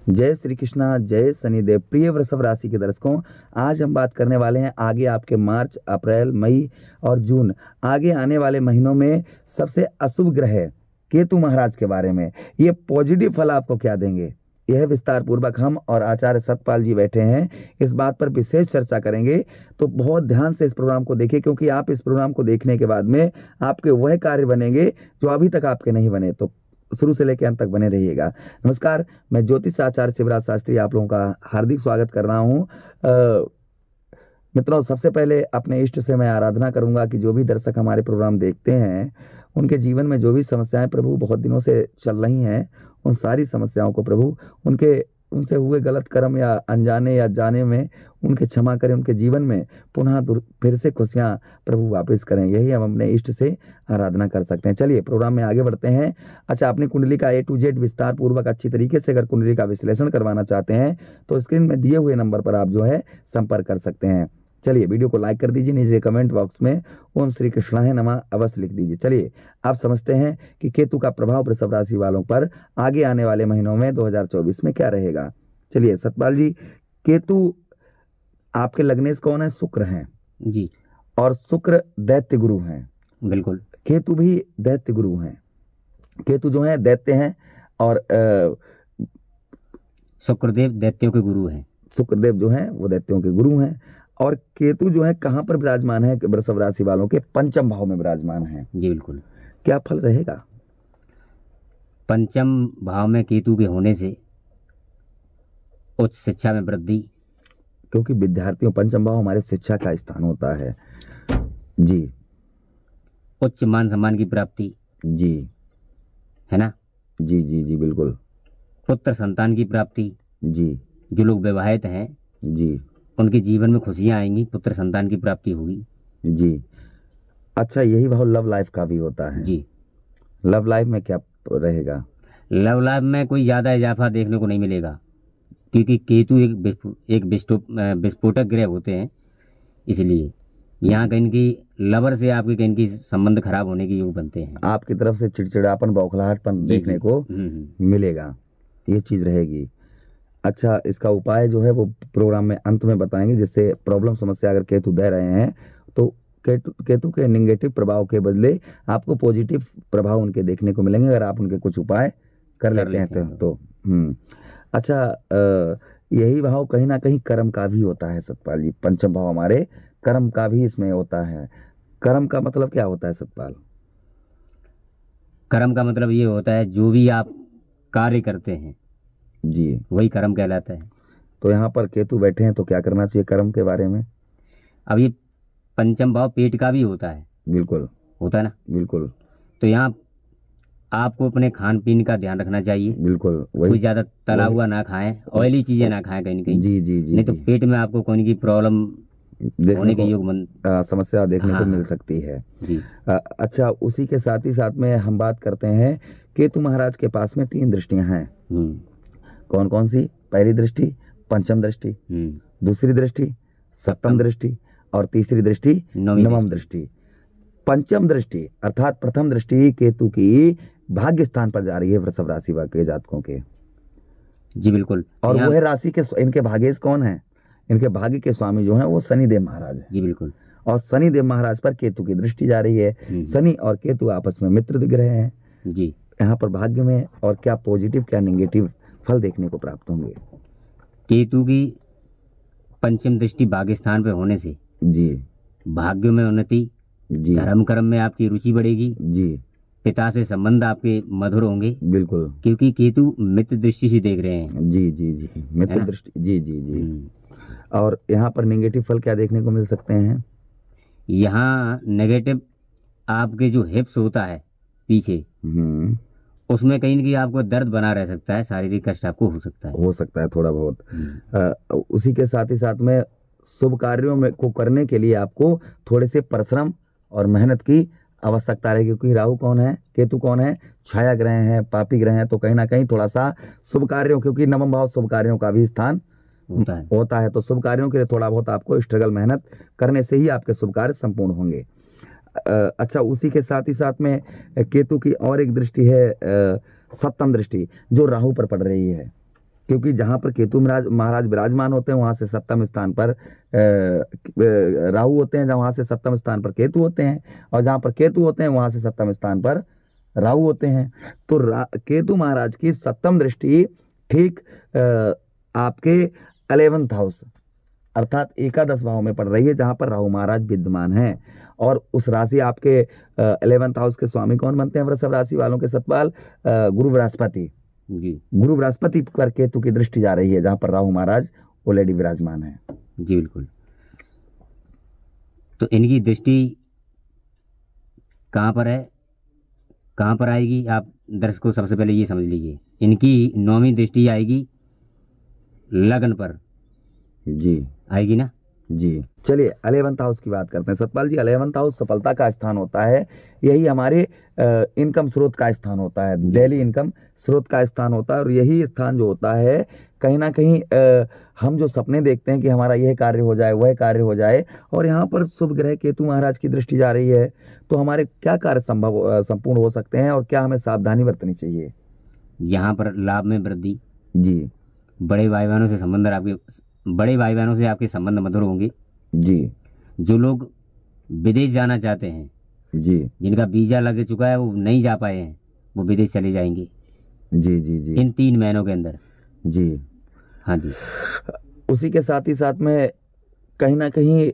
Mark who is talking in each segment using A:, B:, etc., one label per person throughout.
A: जय श्री कृष्णा, जय शनिदेव। प्रिय वृषभ राशि के दर्शकों, आज हम बात करने वाले हैं आगे आपके मार्च, अप्रैल, मई और जून आगे आने वाले महीनों में सबसे अशुभ ग्रह केतु महाराज के बारे में। ये पॉजिटिव फल आपको क्या देंगे, यह विस्तार पूर्वक हम और आचार्य सतपाल जी बैठे हैं, इस बात पर विशेष चर्चा करेंगे। तो बहुत ध्यान से इस प्रोग्राम को देखिए, क्योंकि आप इस प्रोग्राम को देखने के बाद में आपके वह कार्य बनेंगे जो अभी तक आपके नहीं बने। तो शुरू से लेकर अंत तक बने रहिएगा। नमस्कार, मैं ज्योतिष आचार्य शिवराज शास्त्री आप लोगों का हार्दिक स्वागत कर रहा हूँ। मित्रों, सबसे पहले अपने इष्ट से मैं आराधना करूंगा कि जो भी दर्शक हमारे प्रोग्राम देखते हैं, उनके जीवन में जो भी समस्याएं प्रभु बहुत दिनों से चल रही हैं, उन सारी समस्याओं को प्रभु उनसे हुए गलत कर्म या अनजाने या जाने में उनके क्षमा करें, उनके जीवन में पुनः फिर से खुशियां प्रभु वापस करें। यही हम अपने इष्ट से आराधना कर सकते हैं। चलिए प्रोग्राम में आगे बढ़ते हैं। अच्छा, अपनी कुंडली का A to Z विस्तार पूर्वक अच्छी तरीके से अगर कुंडली का विश्लेषण करवाना चाहते हैं तो स्क्रीन में दिए हुए नंबर पर आप जो है संपर्क कर सकते हैं। चलिए वीडियो को लाइक कर दीजिए, नीचे कमेंट बॉक्स में ओम श्री कृष्णाय नमः अवश्य लिख दीजिए। चलिए आप समझते हैं कि केतु का प्रभाव वृषभ राशि वालों पर आगे आने वाले महीनों में 2024 में क्या रहेगा। चलिए सतपाल जी, केतु आपके लग्नेश कौन है? शुक्र हैं
B: जी।
A: और शुक्र दैत्य गुरु हैं।
B: बिल्कुल।
A: केतु भी दैत्य गुरु हैं। केतु जो है दैत्य हैं और
B: शुक्रदेव दैत्यों के गुरु हैं।
A: शुक्रदेव जो हैं वो दैत्यों के गुरु हैं। और केतु जो है कहाँ पर विराजमान है? वृषभ राशि वालों के पंचम भाव में विराजमान है।
B: जी बिल्कुल।
A: क्या फल रहेगा?
B: पंचम भाव में केतु के होने से उच्च शिक्षा में वृद्धि,
A: क्योंकि विद्यार्थियों पंचम भाव हमारे शिक्षा का स्थान होता है जी।
B: उच्च मान सम्मान की प्राप्ति
A: जी,
B: है ना?
A: जी जी जी बिल्कुल।
B: पुत्र संतान की प्राप्ति
A: जी।
B: जो लोग विवाहित हैं
A: जी।
B: उनके जीवन में खुशियां आएंगी, पुत्र संतान की प्राप्ति होगी
A: जी। अच्छा, यही भाव लव लाइफ का भी होता है
B: जी।
A: लव लाइफ में क्या रहेगा?
B: लव लाइफ में कोई ज़्यादा इजाफा देखने को नहीं मिलेगा, क्योंकि केतु एक विस्फोटक ग्रह होते हैं, इसलिए यहाँ कहीं की लवर से आपके कहीं की संबंध खराब होने के योग बनते हैं।
A: आपकी तरफ से चिड़चिड़ापन, बौखलाहटपन देखने को मिलेगा, ये चीज़ रहेगी। अच्छा, इसका उपाय जो है वो प्रोग्राम में अंत में बताएंगे, जिससे प्रॉब्लम समस्या अगर केतु दे रहे हैं तो केतु के नेगेटिव प्रभाव के बदले आपको पॉजिटिव प्रभाव उनके देखने को मिलेंगे अगर आप उनके कुछ उपाय कर लेते हैं तो। अच्छा, यही भाव कहीं ना कहीं कर्म का भी होता है सतपाल जी। पंचम भाव हमारे कर्म का भी इसमें होता है। कर्म का मतलब क्या होता है सतपाल?
B: कर्म का मतलब ये होता है जो भी आप कार्य करते हैं
A: जी,
B: वही कर्म कहलाता है।
A: तो यहाँ पर केतु बैठे हैं तो क्या करना चाहिए कर्म के बारे में?
B: अब ये पंचम भाव पेट का भी होता है।
A: बिल्कुल
B: होता है ना?
A: बिल्कुल।
B: तो यहाँ आपको अपने खान पीन का ध्यान रखना चाहिए।
A: बिल्कुल,
B: कोई ज़्यादा तला हुआ ना खाएं, ऑयली चीज़ें ना खाएं कहीं कहीं।
A: जी जी जी।
B: नहीं तो पेट में आपको कोई की प्रॉब्लम होने के योग
A: समस्या देखने को मिल सकती है
B: जी।
A: अच्छा, उसी के साथ ही साथ में हम बात करते हैं, केतु महाराज के पास में 3 दृष्टियां हैं। कौन कौन सी? पहली दृष्टि पंचम दृष्टि, दूसरी दृष्टि सप्तम दृष्टि और तीसरी दृष्टि नवम दृष्टि। पंचम दृष्टि अर्थात प्रथम दृष्टि केतु की भाग्य स्थान पर जा रही है वृषभ राशि के जातकों के।
B: जी बिल्कुल।
A: और वह राशि के इनके भाग्येश कौन है? इनके भाग्य के स्वामी जो हैं वो शनिदेव महाराज हैं।
B: जी बिल्कुल।
A: और शनिदेव महाराज पर केतु की दृष्टि जा रही है। शनि और केतु आपस में मित्र दिख रहे हैं
B: जी।
A: यहाँ पर भाग्य में और क्या पॉजिटिव क्या नेगेटिव फल देखने को प्राप्त होंगे?
B: केतु की पंचम दृष्टि भाग्य स्थान पर होने से
A: जी
B: भाग्य में उन्नति,
A: जी,
B: धर्म कर्म में आपकी रुचि बढ़ेगी
A: जी,
B: पिता से संबंध आपके मधुर होंगे।
A: बिल्कुल,
B: क्योंकि केतु मित्र दृष्टि से देख रहे हैं।
A: जी जी जी, मित्र दृष्टि, जी जी जी। और यहाँ पर नेगेटिव फल क्या देखने को मिल सकते हैं?
B: यहाँ नेगेटिव आपके जो हिप्स होता है पीछे, उसमें कहीं ना कहीं आपको दर्द बना रह सकता है, शारीरिक कष्ट आपको हो सकता है
A: थोड़ा बहुत। उसी के साथ ही साथ में शुभ कार्यों में को करने के लिए आपको थोड़े से परिश्रम और मेहनत की आवश्यकता रहेगी, क्योंकि राहु कौन है, केतु कौन है? छाया ग्रह हैं, पापी ग्रह हैं। तो कहीं ना कहीं थोड़ा सा शुभ कार्यों, क्योंकि नवम भाव शुभ कार्यों का भी स्थान होता है, तो शुभ कार्यों के लिए थोड़ा बहुत आपको स्ट्रगल मेहनत करने से ही आपके शुभ कार्य संपूर्ण होंगे। अच्छा, उसी के साथ ही साथ में केतु की और एक दृष्टि है सप्तम दृष्टि, जो राहु पर पड़ रही है। क्योंकि जहाँ पर केतु महाराज विराजमान होते हैं वहाँ से सप्तम स्थान पर राहु होते हैं, वहाँ से सप्तम स्थान पर केतु होते हैं, और जहाँ पर केतु होते हैं वहाँ से सप्तम स्थान पर राहु होते हैं। तो केतु महाराज की सप्तम दृष्टि ठीक आपके 11th हाउस अर्थात एकादश भाव में पड़ रही है, जहाँ पर राहु महाराज विद्यमान हैं। और उस राशि आपके 11th हाउस के स्वामी कौन बनते हैं वृषभ राशि वालों के सतपाल? गुरु बृहस्पति
B: जी
A: गुरु बृहस्पति पर केतु की दृष्टि जा रही है, जहाँ पर राहु महाराज ऑलरेडी विराजमान है।
B: जी बिल्कुल। तो इनकी दृष्टि कहाँ पर है, कहाँ पर आएगी? आप दर्शकों सबसे पहले ये समझ लीजिए, इनकी 9वीं दृष्टि आएगी लगन पर।
A: जी
B: आएगी ना?
A: जी। चलिए 11th हाउस की बात करते हैं सतपाल जी। 11th हाउस सफलता का स्थान होता है, यही हमारे इनकम स्रोत का स्थान होता है, डेली इनकम स्रोत का स्थान होता है। और यही स्थान जो होता है कहीं ना कहीं हम जो सपने देखते हैं कि हमारा यह कार्य हो जाए वह कार्य हो जाए, और यहाँ पर शुभ ग्रह केतु महाराज की दृष्टि जा रही है, तो हमारे क्या कार्य संपूर्ण हो सकते हैं और क्या हमें सावधानी बरतनी चाहिए?
B: यहाँ पर लाभ में वृद्धि
A: जी।
B: बड़े भाई बहनों से आपके संबंध मधुर होंगे
A: जी।
B: जो लोग विदेश जाना चाहते हैं
A: जी।
B: जिनका वीजा लग चुका है वो नहीं जा पाए हैं, वो विदेश चले जाएंगे
A: जी। जी। जी।
B: इन 3 महीनों के अंदर।
A: जी।
B: हाँ जी।
A: उसी के साथ ही साथ में कहीं ना कहीं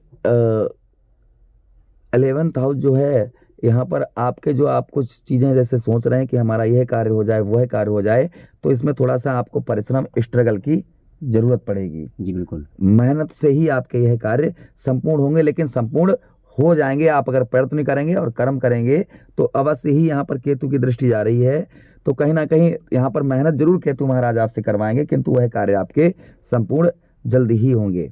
A: 11th हाउस जो है यहाँ पर आपके जो आप कुछ चीज़ें जैसे सोच रहे हैं कि हमारा यह कार्य हो जाए वह कार्य हो जाए, तो इसमें थोड़ा सा आपको परिश्रम स्ट्रगल की जरूरत पड़ेगी।
B: जी बिल्कुल।
A: मेहनत से ही आपके यह कार्य संपूर्ण होंगे, लेकिन संपूर्ण हो जाएंगे आप अगर प्रयत्न करेंगे और कर्म करेंगे तो अवश्य ही। यहाँ पर केतु की दृष्टि जा रही है, तो कहीं ना कहीं यहाँ पर मेहनत जरूर केतु महाराज आपसे करवाएंगे, किंतु वह कार्य आपके संपूर्ण जल्दी ही होंगे।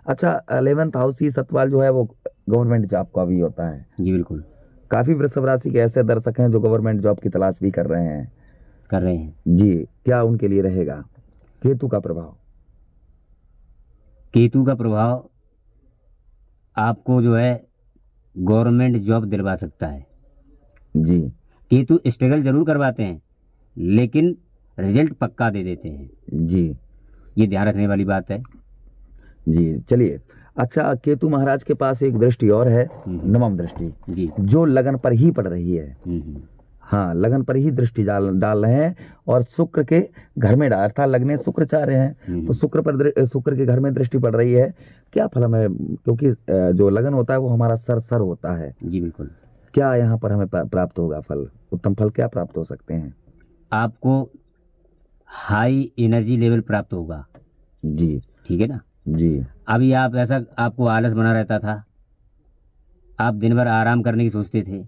A: अच्छा 11th हाउस ही सतपाल जो है वो गवर्नमेंट जॉब का भी होता है।
B: जी बिल्कुल।
A: काफ़ी वृषभ राशि के ऐसे दर्शक हैं जो गवर्नमेंट जॉब की तलाश भी कर रहे हैं जी। क्या उनके लिए रहेगा केतु का प्रभाव?
B: केतु का प्रभाव आपको जो है गवर्नमेंट जॉब दिलवा सकता है
A: जी।
B: केतु स्ट्रगल जरूर करवाते हैं लेकिन रिजल्ट पक्का दे देते हैं
A: जी।
B: ये ध्यान रखने वाली बात है
A: जी। चलिए अच्छा केतु महाराज के पास एक दृष्टि और है, 9वीं दृष्टि
B: जी,
A: जो लगन पर ही पड़ रही है। हाँ लगन पर ही दृष्टि डाल रहे हैं और शुक्र के घर में अर्थात लगने शुक्र चाह रहे हैं, तो शुक्र के घर में दृष्टि पड़ रही है। क्या फल हमें, क्योंकि जो लगन होता है वो हमारा सर होता है।
B: जी बिल्कुल।
A: क्या यहाँ पर हमें प्राप्त होगा फल, उत्तम फल क्या प्राप्त हो सकते हैं?
B: आपको हाई एनर्जी लेवल प्राप्त होगा
A: जी। ठीक
B: है ना
A: जी।
B: अभी आप ऐसा आपको आलस बना रहता था, आप दिन भर आराम करने की सोचते थे,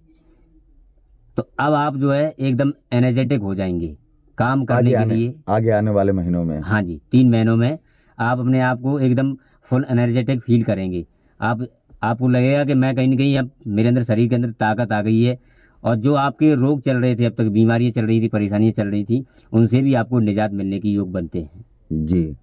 B: तो अब आप जो है एकदम एनर्जेटिक हो जाएंगे काम करने के लिए
A: आगे आने वाले महीनों में।
B: हाँ जी 3 महीनों में आप अपने आप को एकदम फुल एनर्जेटिक फील करेंगे। आपको लगेगा कि मैं कहीं ना कहीं अब मेरे अंदर शरीर के अंदर ताकत आ गई है, और जो आपके रोग चल रहे थे, अब तक बीमारियाँ चल रही थी, परेशानियाँ चल रही थी, उनसे भी आपको निजात मिलने की योग बनते हैं
A: जी।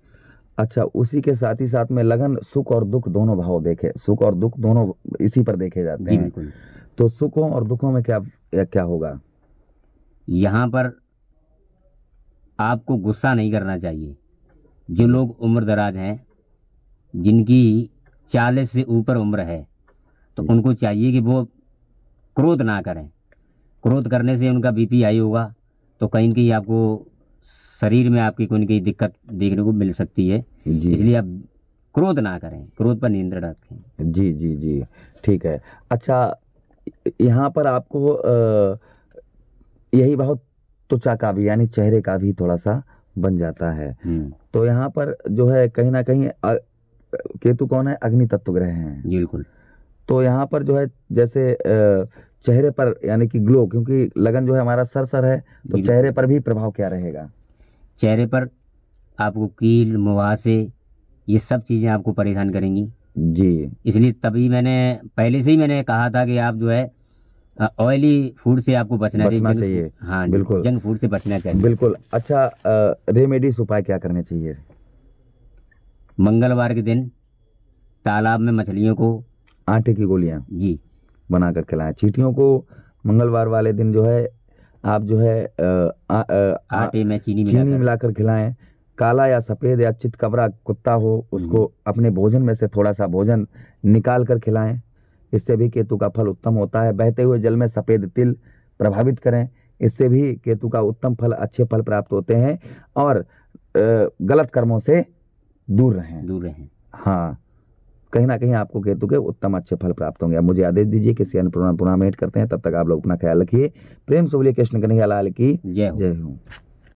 A: अच्छा उसी के साथ ही साथ में लगन सुख और दुख दोनों भाव देखे, सुख और दुख दोनों इसी पर देखे जाते हैं।
B: बिल्कुल।
A: तो सुखों और दुखों में क्या होगा?
B: यहाँ पर आपको गुस्सा नहीं करना चाहिए। जो लोग उम्र दराज हैं, जिनकी 40 से ऊपर उम्र है, तो उनको चाहिए कि वो क्रोध ना करें। क्रोध करने से उनका बीपी हाई होगा, तो कहीं न कहीं आपको शरीर में आपकी कोई न कोई दिक्कत देखने को मिल सकती है। इसलिए आप क्रोध ना करें, क्रोध पर नियंत्रण रखें।
A: जी जी जी ठीक है। अच्छा यहाँ पर आपको यही बहुत त्वचा का भी यानी चेहरे का भी थोड़ा सा बन जाता है। तो यहाँ पर जो है कहीं ना कहीं केतु कौन है? अग्नि तत्व ग्रह हैं।
B: बिल्कुल।
A: तो यहाँ पर जो है जैसे चेहरे पर यानी कि ग्लो, क्योंकि लगन जो है हमारा सर है, तो चेहरे पर भी प्रभाव क्या रहेगा?
B: चेहरे पर आपको कील मुहासे ये सब चीज़ें आपको परेशान करेंगी
A: जी।
B: इसलिए तभी मैंने पहले से ही मैंने कहा था कि आप जो है ऑयली फूड से आपको बचना चाहिए। हाँ बिल्कुल, जंक फूड से बचना चाहिए।
A: बिल्कुल। अच्छा रेमेडीज उपाय क्या करने चाहिए?
B: मंगलवार के दिन तालाब में मछलियों को
A: आटे की गोलियां
B: जी
A: बनाकर खिलाएं। चींटियों को मंगलवार वाले दिन जो है आप जो है
B: आटे में चीनी
A: मिलाकर खिलाएं। काला या सफ़ेद या चितकबरा कुत्ता हो उसको अपने भोजन में से थोड़ा सा भोजन निकाल कर खिलाएं, इससे भी केतु का फल उत्तम होता है। बहते हुए जल में सफ़ेद तिल प्रभावित करें, इससे भी केतु का उत्तम फल, अच्छे फल प्राप्त होते हैं। और गलत कर्मों से दूर रहें। हाँ, कहीं ना कहीं आपको केतु के उत्तम अच्छे फल प्राप्त होंगे। अब मुझे आदेश दीजिए, किसी अन्य प्रोग्राम पुनः भेंट करते हैं, तब तक आप लोग अपना ख्याल रखिए। प्रेम से बोलिए कृष्ण कन्हैया लाल की
B: जय हो।
A: जय हो।